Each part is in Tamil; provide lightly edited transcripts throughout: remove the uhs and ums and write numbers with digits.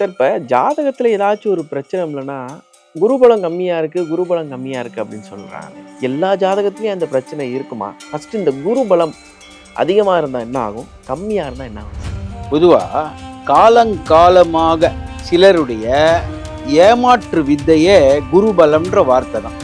சார் இப்ப ஜாதகத்துல ஏதாச்சும் ஒரு பிரச்சனை இல்லைன்னா, குருபலம் கம்மியா இருக்கு, குருபலம் கம்மியா இருக்கு அப்படின்னு சொல்றாங்க. எல்லா ஜாதகத்திலயும் அந்த பிரச்சனை இருக்குமா? ஃபர்ஸ்ட் இந்த குருபலம் அதிகமா இருந்தா என்ன ஆகும்? கம்மியா இருந்தா என்ன ஆகும்? பொதுவா காலங்காலமாக சிலருடைய ஏமாற்று வித்தையே குருபலம்ன்ற வார்த்தை தான்.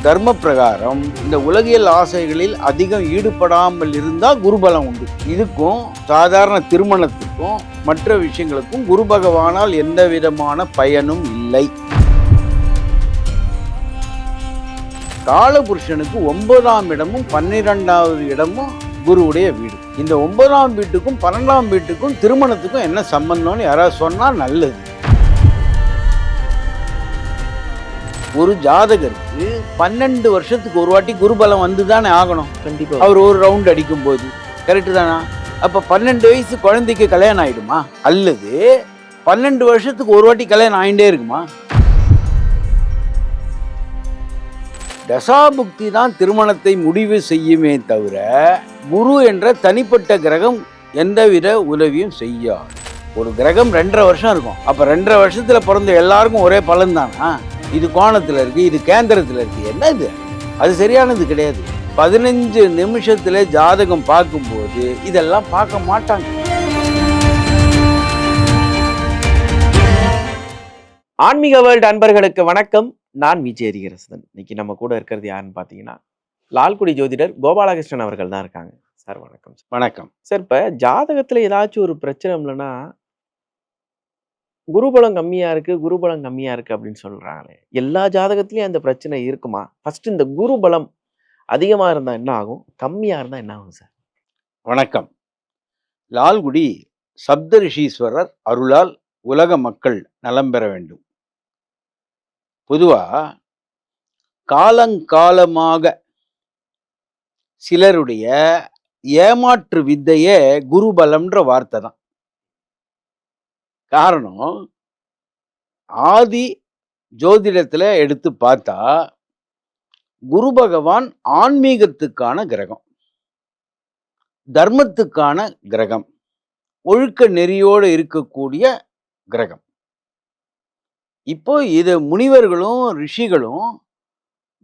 தர்ம பிரகாரம் இந்த உலகியல் ஆசைகளில் அதிகம் ஈடுபடாமல் இருந்தால் குருபலம் உண்டு. இதுக்கும் சாதாரண திருமணத்துக்கும் மற்ற விஷயங்களுக்கும் குரு பகவானால் எந்த விதமான பயனும் இல்லை. காலபுருஷனுக்கு 9ஆம் இடமும் 12வது இடமும் குருவுடைய வீடு. இந்த 9ஆம் வீட்டுக்கும் 12ஆம் வீட்டுக்கும் திருமணத்துக்கும் என்ன சம்பந்தம்னு யாராவது சொன்னா நல்லது. ஒரு ஜாதகருக்கு 12 வருஷத்துக்கு ஒரு வாட்டி குருபலம் வந்துதானே ஆகணும். கண்டிப்பா. அவர் ஒரு ரவுண்ட் அடிக்கும் போது கரெக்டு தானா? அப்ப 12 வயசு குழந்தைக்கு கல்யாணம் ஆயிடுமா? அல்லது 12 வருஷத்துக்கு ஒரு வாட்டி கல்யாணம் ஆயிட்டே இருக்குமா? தசாபுக்தி தான் திருமணத்தை முடிவு செய்யுமே தவிர குரு என்ற தனிப்பட்ட கிரகம் எந்தவித உதவியும் செய்யாது. ஒரு கிரகம் 2.5 வருஷம் இருக்கும். அப்ப 2.5 வருஷத்துல பிறந்த எல்லாருக்கும் ஒரே பலன் தானா? இது கோணத்துல இருக்கு, இது கேந்திரத்துல இருக்கு, என்ன இது? அது சரியானது கிடையாது. 15 நிமிஷத்துல ஜாதகம் பார்க்கும்போது இதெல்லாம் பார்க்க மாட்டாங்க. ஆன்மீக வேர்ல்ட் அன்பர்களுக்கு வணக்கம். நான் விஜய் ஹரிஹரசுதன். இன்னைக்கு நம்ம கூட இருக்கிறது யாருன்னு பாத்தீங்கன்னா, லால்குடி ஜோதிடர் கோபாலகிருஷ்ணன் அவர்கள் தான் இருக்காங்க. சார் வணக்கம். வணக்கம் சார் இப்ப ஜாதகத்துல ஏதாச்சும் ஒரு பிரச்சனை இல்லைன்னா, குருபலம் கம்மியா இருக்கு, குருபலம் கம்மியா இருக்கு அப்படின்னு சொல்றாங்களே. எல்லா ஜாதகத்திலயும் அந்த பிரச்சனை இருக்குமா? ஃபர்ஸ்ட் இந்த குருபலம் அதிகமா இருந்தா என்ன ஆகும்? கம்மியா இருந்தா என்ன ஆகும் சார்? வணக்கம். லால்குடி சப்தரிஷீஸ்வரர் அருளால் உலக மக்கள் நலம் பெற வேண்டும். பொதுவா காலங்காலமாக சிலருடைய ஏமாற்று வித்தையே குருபலம்ன்ற வார்த்தை தான். காரணம், ஆதி ஜோதிடத்துல எடுத்து பார்த்தா குரு பகவான் ஆன்மீகத்துக்கான கிரகம், தர்மத்துக்கான கிரகம், ஒழுக்க நெறியோடு இருக்கக்கூடிய கிரகம். இப்போ இது முனிவர்களும் ரிஷிகளும்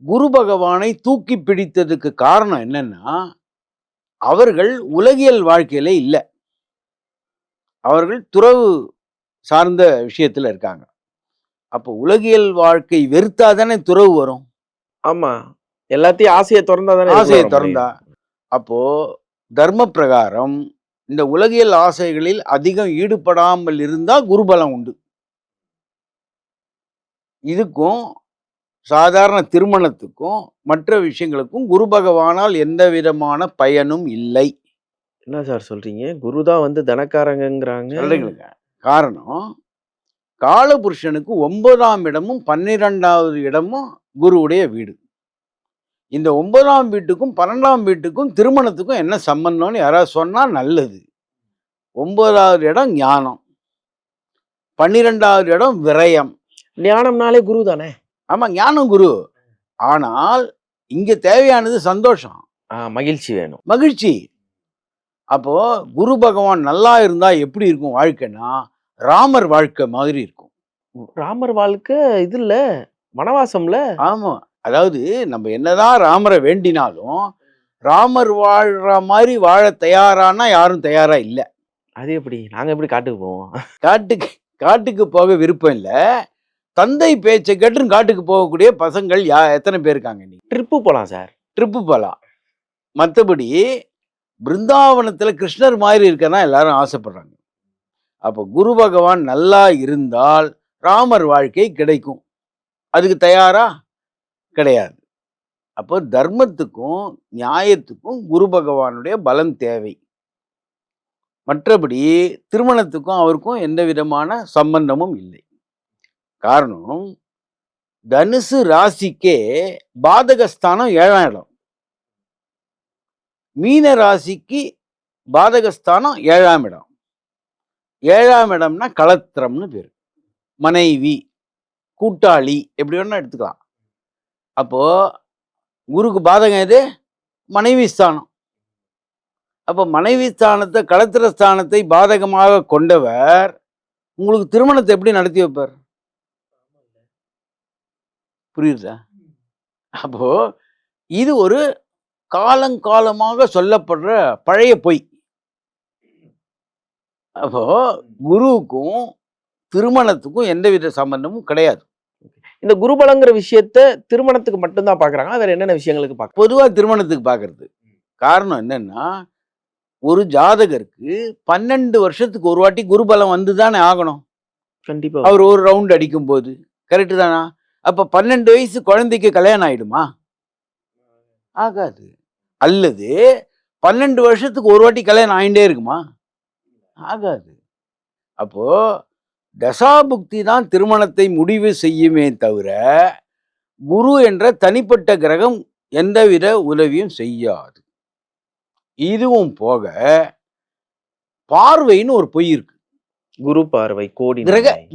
குரு பகவானை தூக்கி பிடித்ததுக்கு காரணம் என்னன்னா, அவர்கள் உலகியல் வாழ்க்கையில இல்லை, அவர்கள் துறவு சார்ந்த விஷயத்துல இருக்காங்க. அப்போ உலகியல் வாழ்க்கை வெறுத்தாதானே துறவு வரும். ஆமா, எல்லாத்தையும் ஆசையை திறந்தாதானே. ஆசையை திறந்தா அப்போ தர்ம பிரகாரம் இந்த உலகியல் ஆசைகளில் அதிகம் ஈடுபடாமல் இருந்தா குருபலம் உண்டு. இதுக்கும் சாதாரண திருமணத்துக்கும் மற்ற விஷயங்களுக்கும் குரு பகவானால் எந்த விதமான பயனும் இல்லை. என்ன சார் சொல்றீங்க? குருதான் வந்து தனக்காரங்கிறாங்க. சொல்றீங்க. காரணம், காலபுருஷனுக்கு 9ஆம் இடமும் 12வது இடமும் குருவுடைய வீடு. இந்த 9ஆம் வீட்டுக்கும் 12ஆம் வீட்டுக்கும் திருமணத்துக்கும் என்ன சம்பந்தம்னு யாராவது சொன்னா நல்லது. 9வது இடம் ஞானம், 12வது இடம் விரயம். ஞானம்னாலே குரு தானே. ஆமா, ஞானம் குரு. ஆனால் இங்க தேவையானது சந்தோஷம், மகிழ்ச்சி வேணும், மகிழ்ச்சி. அப்போ குரு பகவான் நல்லா இருந்தா எப்படி இருக்கும் வாழ்க்கைன்னா, ராமர் வாழ்க்கை மாதிரி இருக்கும். ராமர் வாழ்க்கை இது இல்ல, வனவாசம்ல. ஆமா, அதாவது நம்ம என்னதான் ராமரை வேண்டினாலும் ராமர் வாழ்ற மாதிரி வாழ தயாரானா யாரும் தயாரா இல்லை. அது எப்படி? நாங்க எப்படி காட்டுக்கு போவோம்? காட்டுக்கு போக விருப்பம் இல்லை. தந்தை பேச்சை கேட்டு காட்டுக்கு போகக்கூடிய பசங்கள் எத்தனை பேர் இருக்காங்க? நீ ட்ரிப்பு போலாம் சார், ட்ரிப்பு போகலாம். மற்றபடி பிருந்தாவனத்துல கிருஷ்ணர் மாதிரி இருக்கனா எல்லாரும் ஆசைப்படுறாங்க. அப்போ குரு பகவான் நல்லா இருந்தால் ராமர் வாழ்க்கை கிடைக்கும். அதுக்கு தயாரா கிடையாது. அப்போ தர்மத்துக்கும் நியாயத்துக்கும் குரு பகவானுடைய பலம் தேவை. மற்றபடி திருமணத்துக்கும் அவருக்கும் எந்த விதமான சம்பந்தமும் இல்லை. காரணம், தனுசு ராசிக்கே பாதகஸ்தானம் 7ஆம் இடம், மீன ராசிக்கு பாதகஸ்தானம் 7ஆம் இடம். 7ஆம் இடம்னா களத்திரம்னு பேர். மனைவி, கூட்டாளி, எப்படி வேணா எடுத்துக்கலாம். அப்போ குருக்கு பாதகம் எது? மனைவி ஸ்தானம். அப்போ மனைவி ஸ்தானத்தை களத்திர ஸ்தானத்தை பாதகமாக கொண்டவர் உங்களுக்கு திருமணத்தை எப்படி நடத்தி வைப்பார்? புரியுதா? அப்போ இது ஒரு காலங்காலமாக சொல்லப்படுற பழைய பொய். அப்போ குருவுக்கும் திருமணத்துக்கும் எந்தவித சம்பந்தமும் கிடையாது. இந்த குருபலங்கிற விஷயத்த திருமணத்துக்கு மட்டும்தான் பாக்குறாங்க, வேற என்னென்ன விஷயங்களுக்கு பார்க்க? பொதுவா திருமணத்துக்கு பார்க்கறது. காரணம் என்னன்னா, ஒரு ஜாதகருக்கு 12 வருஷத்துக்கு ஒரு வாட்டி குருபலம் வந்து தானே ஆகணும். கண்டிப்பா அவர் ஒரு ரவுண்ட் அடிக்கும்போது. கரெக்டு தானா? அப்போ 12 வயசு குழந்தைக்கு கல்யாணம் ஆயிடுமா? ஆகாது. அல்லது 12 வருஷத்துக்கு ஒரு வாட்டி கல்யாணம் ஆயிட்டே இருக்குமா? ஆகாது. அப்போ தசாபுக்தி தான் திருமணத்தை முடிவு செய்யுமே தவிர குரு என்ற தனிப்பட்ட கிரகம் எந்தவித உதவியும் செய்யாது. இதுவும் போக பார்வைன்னு ஒரு பொய் இருக்கு. குரு பார்வை கோடி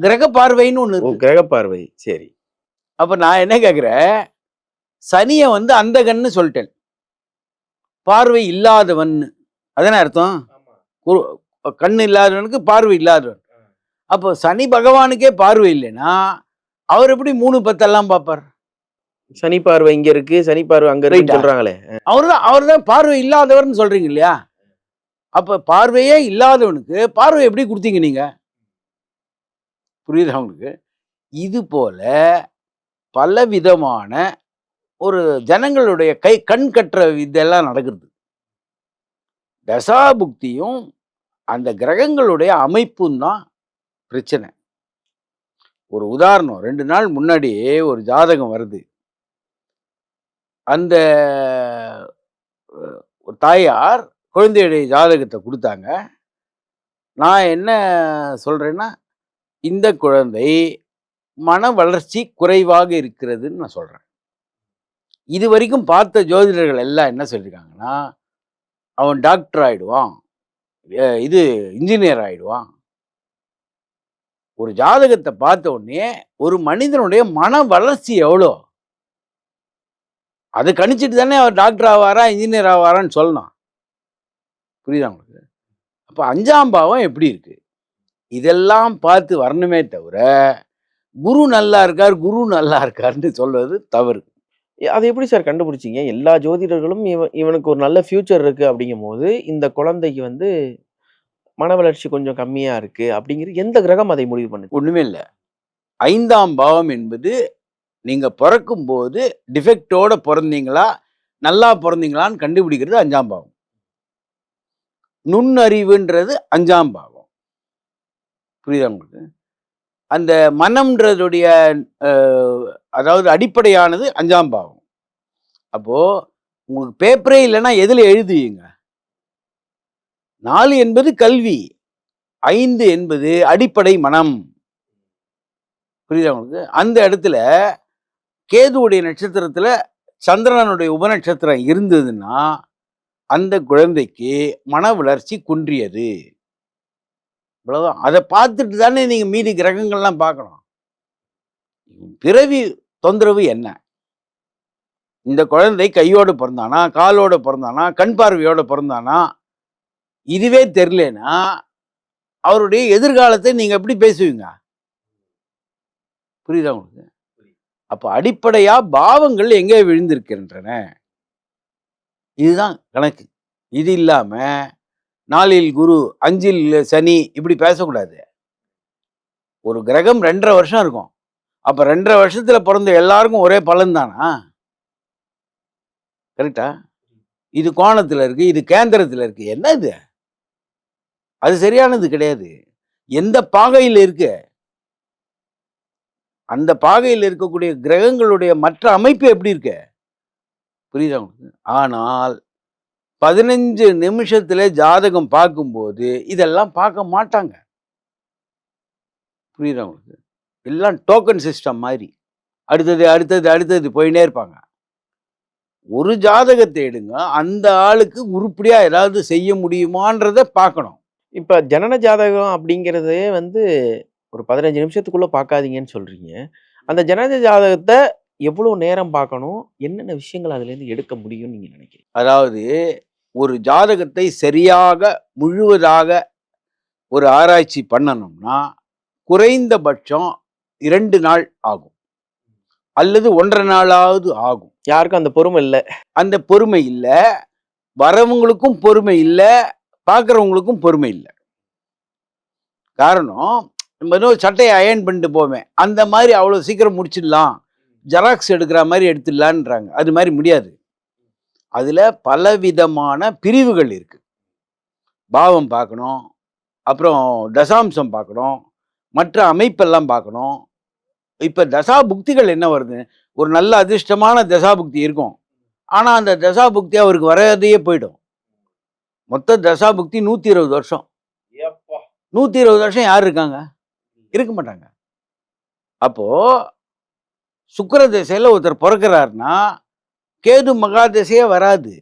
கிரக பார்வைன்னு ஒண்ணு இருக்கு. கிரக பார்வை. சரி. அப்ப நான் என்ன கேக்குறேன், சனிய அந்த கண்ணு சொல்லிட்டேன், பார்வை இல்லாதவன் அதானே அர்த்தம். கண்ணு இல்லாதவனுக்கு பார்வை இல்லாதவன். அப்போ சனி பகவானுக்கே பார்வை இல்லைன்னா அவர் எப்படி 3-10 பார்ப்பார்? சனி பார்வை இங்க இருக்கு, சனி பார்வை அங்க இருக்கு சொல்றாங்களே. அவர்தான் பார்வை இல்லாதவர்னு சொல்றீங்க இல்லையா? அப்ப பார்வையே இல்லாதவனுக்கு பார்வை எப்படி கொடுத்தீங்க நீங்க? புரியுதா உங்களுக்கு? இது போல பல விதமான ஒரு ஜனங்களுடைய கண் கட்டுற இதெல்லாம் நடக்குது. தசாபுக்தியும் அந்த கிரகங்களுடைய அமைப்பும் தான் பிரச்சனை. ஒரு உதாரணம், 2 நாள் முன்னாடி ஒரு ஜாதகம் வருது. அந்த ஒரு தாயார் குழந்தையுடைய ஜாதகத்தை கொடுத்தாங்க. நான் என்ன சொல்றேன்னா, இந்த குழந்தை மன வளர்ச்சி குறைவாக இருக்கிறதுன்னு நான் சொல்றேன். இது வரைக்கும் பார்த்த ஜோதிடர்கள் எல்லாம் என்ன சொல்லியிருக்காங்கன்னா, அவன் டாக்டர் ஆயிடுவான், இது இன்ஜினியர் ஆயிடுவான். ஒரு ஜாதகத்தை பார்த்த உடனே ஒரு மனிதனுடைய மன வளர்ச்சி எவ்வளோ அதை கணிச்சிட்டு தானே அவர் டாக்டர் ஆவாரா இன்ஜினியர் ஆவாரான்னு சொல்லணும். புரியுதா உங்களுக்கு? அப்போ 5ஆம் பாவம் எப்படி இருக்கு இதெல்லாம் பார்த்து வரணுமே தவிர குரு நல்லா இருக்கார் குரு நல்லா இருக்காருன்னு சொல்வது தவறு. அதை எப்படி சார் கண்டுபிடிச்சிங்க? எல்லா ஜோதிடர்களும் இவனுக்கு ஒரு நல்ல ஃபியூச்சர் இருக்கு அப்படிங்கும் போது இந்த குழந்தைக்கு மன வளர்ச்சி கொஞ்சம் கம்மியா இருக்கு அப்படிங்கிறது எந்த கிரகம் அதை முடிவு பண்ணுது? ஒண்ணுமே இல்லை. 5ஆம் பாவம் என்பது நீங்க பிறக்கும் போது டிஃபெக்டோட பிறந்தீங்களா நல்லா பிறந்தீங்களான்னு கண்டுபிடிக்கிறது 5ஆம் பாவம். நுண்ணறிவுன்றது 5ஆம் பாவம். புரியுதா உங்களுக்கு? அந்த மனம்ன்றதுடைய அதாவது அடிப்படையானது 5ஆம் பாவம். அப்போ உங்களுக்கு பேப்பரே இல்லைன்னா எதுல எழுதுவீங்க? 4 என்பது கல்வி, 5 என்பது அடிப்படை மனம். புரியுதா உங்களுக்கு? அந்த இடத்துல கேதுவுடைய நட்சத்திரத்துல சந்திரனுடைய உபநட்சத்திரம் இருந்ததுன்னா அந்த குழந்தைக்கு மன வளர்ச்சி குன்றியது. இவ்வளவுதான். அதை பார்த்துட்டு தானே நீங்க மீதி கிரகங்கள்லாம் பார்க்கணும். பிறவி தொந்தரவு என்ன? இந்த குழந்தை கையோடு பிறந்தானா காலோட பிறந்தானா கண் பார்வையோட பிறந்தானா இதுவே தெரியலனா அவருடைய எதிர்காலத்தை நீங்க எப்படி பேசுவீங்க? புரியுதா உங்களுக்கு? அப்ப அடிப்படையா பாவங்கள் எங்கே விழுந்திருக்கின்றன இதுதான் கணக்கு. இது இல்லாம 4இல் குரு 5இல் சனி இப்படி பேசக்கூடாது. ஒரு கிரகம் 2.5 வருஷம் இருக்கும். அப்ப 2.5 வருஷத்துல பிறந்த எல்லாருக்கும் ஒரே பலன் தானா? கரெக்டா? இது கோணத்துல இருக்கு, இது கேந்திரத்துல இருக்கு. என்ன இது? அது சரியானது கிடையாது. எந்த பாகையில் இருக்கு அந்த பாகையில் இருக்கக்கூடிய கிரகங்களுடைய மற்ற அமைப்பு எப்படி இருக்கு? புரியுதா உங்களுக்கு? ஆனால் 15 நிமிஷத்துல ஜாதகம் பார்க்கும்போது இதெல்லாம் பார்க்க மாட்டாங்க. புரியுதா உங்களுக்கு? எல்லாம் டோக்கன் சிஸ்டம் மாதிரி அடுத்தது அடுத்தது அடுத்தது போயினே இருப்பாங்க. ஒரு ஜாதகத்தை எடுங்க, அந்த ஆளுக்கு உருப்படியா ஏதாவது செய்ய முடியுமான்றத பார்க்கணும். இப்ப ஜனன ஜாதகம் அப்படிங்கிறதே ஒரு 15 நிமிஷத்துக்குள்ள பார்க்காதீங்கன்னு சொல்றீங்க. அந்த ஜனன ஜாதகத்தை எவ்வளவு நேரம் பார்க்கணும்? என்னென்ன விஷயங்கள் அதுல இருந்து எடுக்க முடியும்னு நீங்க நினைக்கிறீங்க? அதாவது ஒரு ஜாதகத்தை சரியாக முழுவதாக ஒரு ஆராய்ச்சி பண்ணணும்னா குறைந்தபட்சம் 2 நாள் ஆகும், அல்லது 1.5 நாளாவது ஆகும். யாருக்கும் அந்த பொறுமை இல்லை. அந்த பொறுமை இல்லை, வரவங்களுக்கும் பொறுமை இல்லை, பார்க்குறவங்களுக்கும் பொறுமை இல்லை. காரணம், நம்ம ஏதோ சட்டையை அயன் பண்ணிட்டு போவேன், அந்த மாதிரி அவ்வளோ சீக்கிரம் முடிச்சிடலாம், ஜெராக்ஸ் எடுக்கிற மாதிரி எடுத்துடலான்றாங்க. அது மாதிரி முடியாது. அதில் பலவிதமான பிரிவுகள் இருக்கு. பாவம் பார்க்கணும், அப்புறம் தசாம்சம் பார்க்கணும், மற்ற அமைப்பெல்லாம் பார்க்கணும். இப்போ தசாபுக்திகள் என்ன வருது, ஒரு நல்ல அதிர்ஷ்டமான தசாபுக்தி இருக்கும், ஆனால் அந்த தசாபுக்தி அவருக்கு வராதையே போயிடும். மொத்த தசாபுக்தி 120 வருஷம். 120 வருஷம் யார் இருக்காங்க? இருக்க மாட்டாங்க. அப்போ சுக்கிர திசையில் ஒருத்தர் பிறக்கிறாருன்னா கேது மகா திசையே வராது.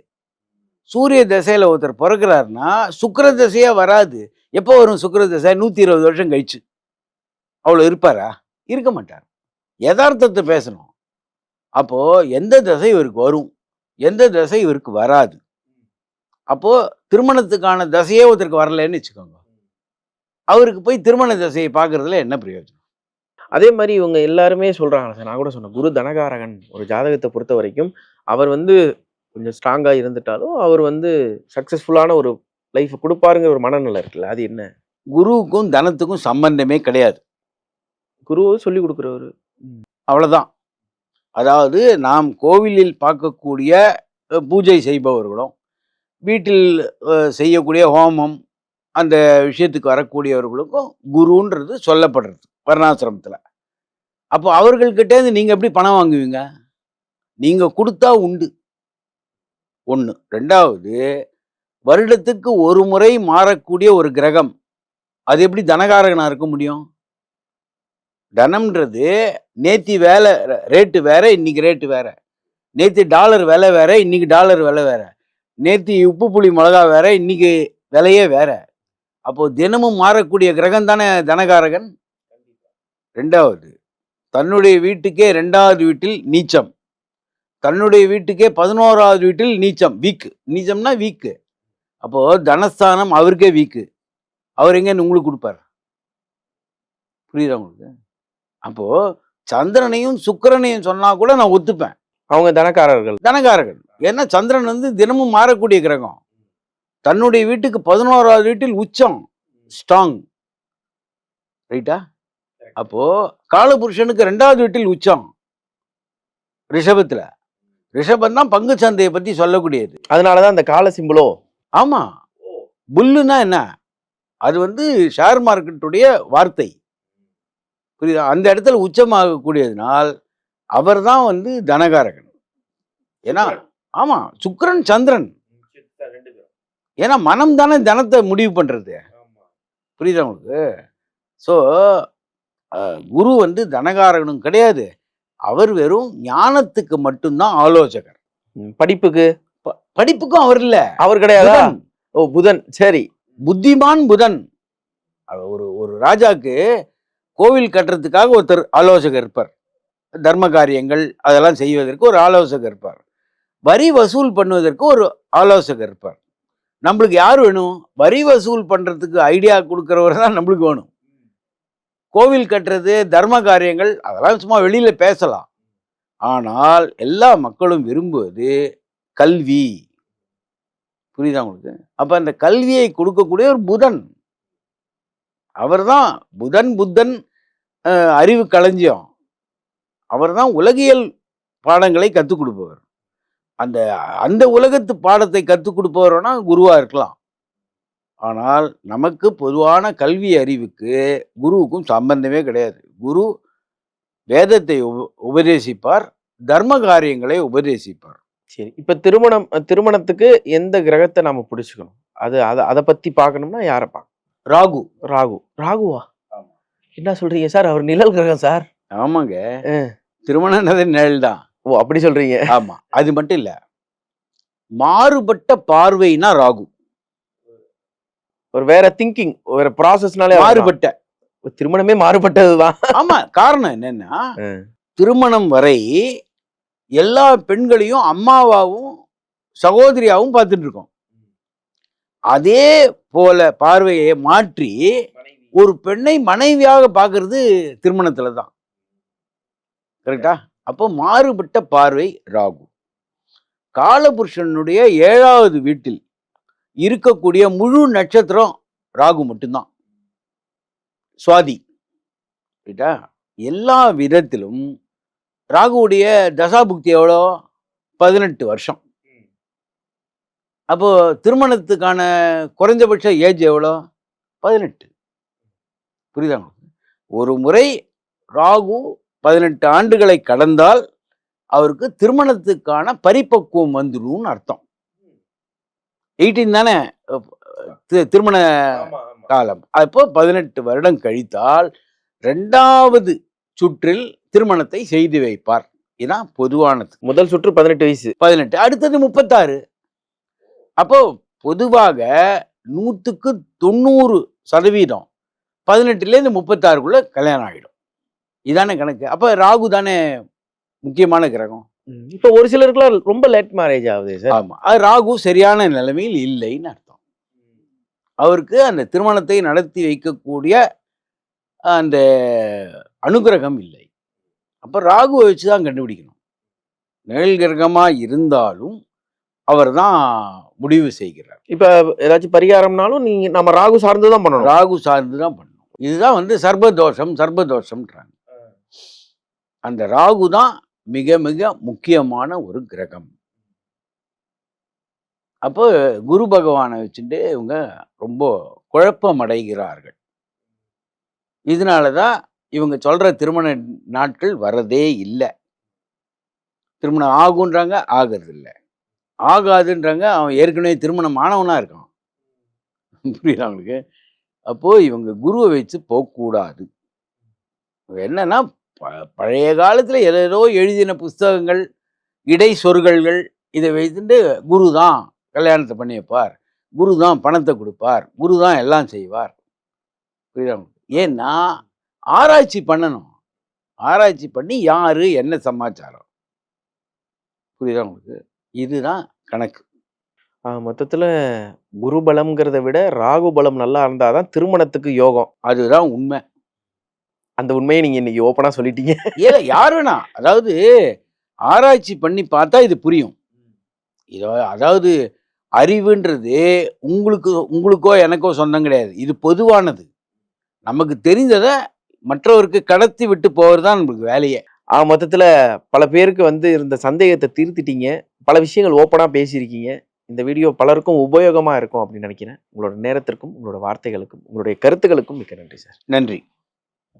சூரிய திசையில் ஒருத்தர் பிறக்கிறாருன்னா சுக்கிர திசையே வராது. எப்போ வரும் சுக்கிர திசை? 120 வருஷம் கழிச்சு. அவ்வளோ இருப்பாரா? இருக்க மாட்டார். யதார்த்தத்தை பேசணும். அப்போ எந்த திசை இவருக்கு வரும், எந்த திசை இவருக்கு வராது. அப்போ திருமணத்துக்கான திசையே ஒருத்தருக்கு வரலன்னு வச்சுக்கோங்க, அவருக்கு போய் திருமண திசையை பார்க்கறதுல என்ன பிரயோஜனம்? அதே மாதிரி இவங்க எல்லாருமே சொல்றாங்க சார், நான் கூட சொன்னேன், குரு தனகாரகன் ஒரு ஜாதகத்தை பொறுத்த வரைக்கும் அவர் வந்து கொஞ்சம் ஸ்ட்ராங்காக இருந்துட்டாலும் அவர் வந்து சக்ஸஸ்ஃபுல்லான ஒரு லைஃப் கொடுப்பாருங்கிற ஒரு மனநிலை இருக்குல்ல, அது என்ன? குருவுக்கும் தனத்துக்கும் சம்பந்தமே கிடையாது. குரு சொல்லி கொடுக்குறவர் அவ்வளோதான். அதாவது நாம் கோவிலில் பார்க்கக்கூடிய பூஜை செய்பவர்களும் வீட்டில் செய்யக்கூடிய ஹோமம் அந்த விஷயத்துக்கு வரக்கூடியவர்களுக்கும் குருன்றது சொல்லப்படுறது வர்ணாசிரமத்தில். அப்போ அவர்கள்கிட்டேருந்து நீங்கள் எப்படி பணம் வாங்குவீங்க? நீங்கள் கொடுத்தா உண்டு. ஒன்று. ரெண்டாவது, வருடத்துக்கு ஒரு முறை மாறக்கூடிய ஒரு கிரகம், அது எப்படி தனகாரகனாக இருக்க முடியும்? தனம்ன்றது நேத்தி வேலை ரேட்டு வேற, இன்னைக்கு ரேட்டு வேற. நேத்தி டாலர் விலை வேற, இன்னைக்கு டாலர் விலை வேற. நேத்தி உப்பு புளி மிளகா வேற, இன்னைக்கு விலையே வேற. அப்போ தினமும் மாறக்கூடிய கிரகம் தானே தனகாரகன். ரெண்டாவது, தன்னுடைய வீட்டுக்கே 2வது வீட்டில் நீச்சம், தன்னுடைய வீட்டுக்கே 11வது வீட்டில் நீச்சம். வீக்கு, நீச்சம்னா வீக்கு. அப்போ தனஸ்தானம் அவருக்கே வீக்கு. அவர் எங்க உங்களுக்கு கொடுப்பார்? புரியுதா உங்களுக்கு? அப்போ சந்திரனையும் சுக்கிரனையும் சொன்னா கூட நான் ஒத்துப்பேன், அவங்க தனக்காரர்கள், தனகாரர்கள். ஏன்னா சந்திரன் வந்து தினமும் மாறக்கூடிய கிரகம். தன்னுடைய வீட்டுக்கு 11வது வீட்டில் உச்சம், ஸ்ட்ராங். ரைட்டா? அப்போ காலபுருஷனுக்கு 2வது வீட்டில் உச்சம் ரிஷபத்துல. ரிஷபம் தான் பங்கு சந்தையை பத்தி சொல்லக்கூடியது. அதனாலதான் அந்த கால சிம்பிளோ. ஆமா, புல்லுன்னா என்ன? அது வந்து ஷேர் மார்க்கெட்டுடைய வார்த்தை. புரியுதா? அந்த இடத்துல உச்சமாகக்கூடியதுனால் அவர் தான் வந்து தனகாரகன். ஏன்னா ஆமா, சுக்கிரன் சந்திரன். ஏன்னா மனம் தானே தனத்தை முடிவு பண்றது. புரியுதா உங்களுக்கு? ஸோ குரு வந்து தனகாரகனும் கிடையாது, அவர் வெறும் ஞானத்துக்கு மட்டும்தான் ஆலோசகர். படிப்புக்கு படிப்புக்கும் அவர் இல்ல, அவர் கிடையாதா? ஓ, புதன். சரி, புத்திமான் புதன். ஒரு ஒரு ராஜாக்கு கோவில் கட்டுறதுக்காக ஒருத்தர் ஆலோசகர் இருப்பார், தர்ம காரியங்கள் அதெல்லாம் செய்வதற்கு ஒரு ஆலோசகர் இருப்பார், வரி வசூல் பண்ணுவதற்கு ஒரு ஆலோசகர் இருப்பார். நம்மளுக்கு யார் வேணும்? வரி வசூல் பண்றதுக்கு ஐடியா கொடுக்கறவர் தான் நம்மளுக்கு வேணும். கோவில் கட்டுறது, தர்ம காரியங்கள் அதெல்லாம் சும்மா வெளியில பேசலாம். ஆனால் எல்லா மக்களும் விரும்புவது கல்வி. புரியுதா உங்களுக்கு? அப்ப அந்த கல்வியை கொடுக்கக்கூடிய ஒரு புதன், அவர் தான் புதன். புத்தன் அறிவு களஞ்சியம். அவர் தான் உலகியல் பாடங்களை கற்றுக் கொடுப்பவர். அந்த அந்த உலகத்து பாடத்தை கற்றுக் கொடுப்பவர்னா குருவா இருக்கலாம். ஆனால் நமக்கு பொதுவான கல்வி அறிவுக்கு குருவுக்கும் சம்பந்தமே கிடையாது. குரு வேதத்தை உபதேசிப்பார், தர்ம காரியங்களை உபதேசிப்பார். சரி, இப்ப திருமணத்துக்கு எந்த கிரகத்தை நாம பிடிச்சுக்கணும்? அதை பத்தி பார்க்கணும்னா யாரை பார்க்கணும்? ராகு. ராகு. ராகுவா? என்ன சொல்றீங்க சார்? அவர் நிழல் கிரகம் சார். ஆமாங்க, திருமணம்ன்றது நிழல் தான். ஓ, அப்படி சொல்றீங்க? ஆமா, அது மட்டும் இல்ல, மாறுபட்ட பார்வைனா ராகு. ஒரு வேற திங்கிங், வேற ப்ராசஸ்னாலே மாறுபட்ட. திருமணமே மாறுபட்டதுதான். ஆமா, காரணம் என்னன்னா திருமணம் வரை எல்லா பெண்களையும் அம்மாவாவும் சகோதரியாவும் பார்த்துட்டு இருக்கோம். அதே போல பார்வையை மாற்றி ஒரு பெண்ணை மனைவியாக பார்க்கறது திருமணத்துல தான். கரெக்டா? அப்போ மாறுபட்ட பார்வை ராகு. காலபுருஷனுடைய 7வது வீட்டில் இருக்கக்கூடிய முழு நட்சத்திரம் ராகு மட்டும்தான், சுவாதி. ரைட்டா? எல்லா விதத்திலும் ராகுவுடைய தசாபுக்தி எவ்வளோ? 18 வருஷம். அப்போ திருமணத்துக்கான குறைந்தபட்ச ஏஜ் எவ்வளோ? 18. புரியுதா? ஒரு முறை ராகு 18 ஆண்டுகளை கடந்தால் அவருக்கு திருமணத்துக்கான பரிபக்குவம் வந்துடும் அர்த்தம். 18 தானே திருமண காலம். அப்போ 18 வருடம் கழித்தால் 2வது சுற்றில் திருமணத்தை செய்து வைப்பார். இதுதான் பொதுவானது. முதல் சுற்று 18 வயசு. 18, அடுத்தது 36. அப்போ பொதுவாக 100க்கு 90% 18லேருந்து 36க்குள்ள கல்யாணம் ஆகிடும். இதானே கணக்கு. அப்போ ராகு தானே முக்கியமான கிரகம். இப்போ ஒரு சிலருக்குலாம் ரொம்ப லேட் மேரேஜ் ஆகுது சார். ஆமா, அது ராகு சரியான நிலைமையில் இல்லைன்னு அர்த்தம். அவருக்கு அந்த திருமணத்தை நடத்தி வைக்கக்கூடிய அந்த அனுகிரகம் இல்லை. அப்போ ராகுவை வச்சு தான் கண்டுபிடிக்கணும். நிழல் கிரகமாக இருந்தாலும் அவர் தான் முடிவு செய்கிறார். இப்போ ஏதாச்சும் பரிகாரம்னாலும் நம்ம ராகு சார்ந்து தான் பண்ணணும். ராகு சார்ந்து தான் பண்ணணும். இதுதான் சர்பதோஷம்ன்றாங்க. அந்த ராகு தான் மிக மிக முக்கியமான ஒரு கிரகம். அப்போ குரு பகவானை வச்சுட்டு இவங்க ரொம்ப குழப்பம் அடைகிறார்கள். இதனால தான் இவங்க சொல்ற திருமண நாட்கள் வரதே இல்லை. திருமணம் ஆகுன்றாங்க, ஆகிறது இல்லை. ஆகாதுன்றாங்க, அவன் ஏற்கனவே திருமணம் ஆனவனா இருக்கான். புரியுதா அவங்களுக்கு? அப்போ இவங்க குருவை வச்சு போகக்கூடாது. என்னன்னா பழைய காலத்துல ஏதோ எழுதின புஸ்தகங்கள், இடை சொற்கள்கள், இதை வைத்துட்டு குரு தான் கல்யாணத்தை பண்ணி வைப்பார், குரு தான் பணத்தை கொடுப்பார், குரு தான் எல்லாம் செய்வார். புரியுதா? ஏன்னா ஆராய்ச்சி பண்ணணும். ஆராய்ச்சி பண்ணி யாரு என்ன சமாச்சாரம். புரியுதா உங்களுக்கு? இதுதான் கணக்கு. மொத்தத்தில் குரு பலம்ங்கிறத விட ராகு பலம் நல்லா இருந்தாதான் திருமணத்துக்கு யோகம். அதுதான் உண்மை. அந்த உண்மையை நீங்க இன்னைக்கு ஓப்பனா சொல்லிட்டீங்க. ஏல யார் வேணா, அதாவது ஆராய்ச்சி பண்ணி பார்த்தா இது புரியும். இதோ அதாவது அறிவுன்றது உங்களுக்கோ எனக்கோ சொந்தம் கிடையாது. இது பொதுவானது. நமக்கு தெரிந்ததை மற்றவருக்கு கடத்தி விட்டு போகிறது தான் நம்மளுக்கு வேலையே. மொத்தத்தில் பல பேருக்கு இருந்த சந்தேகத்தை தீர்த்துட்டீங்க. பல விஷயங்கள் ஓப்பனா பேசியிருக்கீங்க. இந்த வீடியோ பலருக்கும் உபயோகமா இருக்கும் அப்படின்னு நினைக்கிறேன். உங்களோட நேரத்திற்கும், உங்களோட வார்த்தைகளுக்கும், உங்களுடைய கருத்துக்களுக்கும் மிக்க நன்றி சார். நன்றி.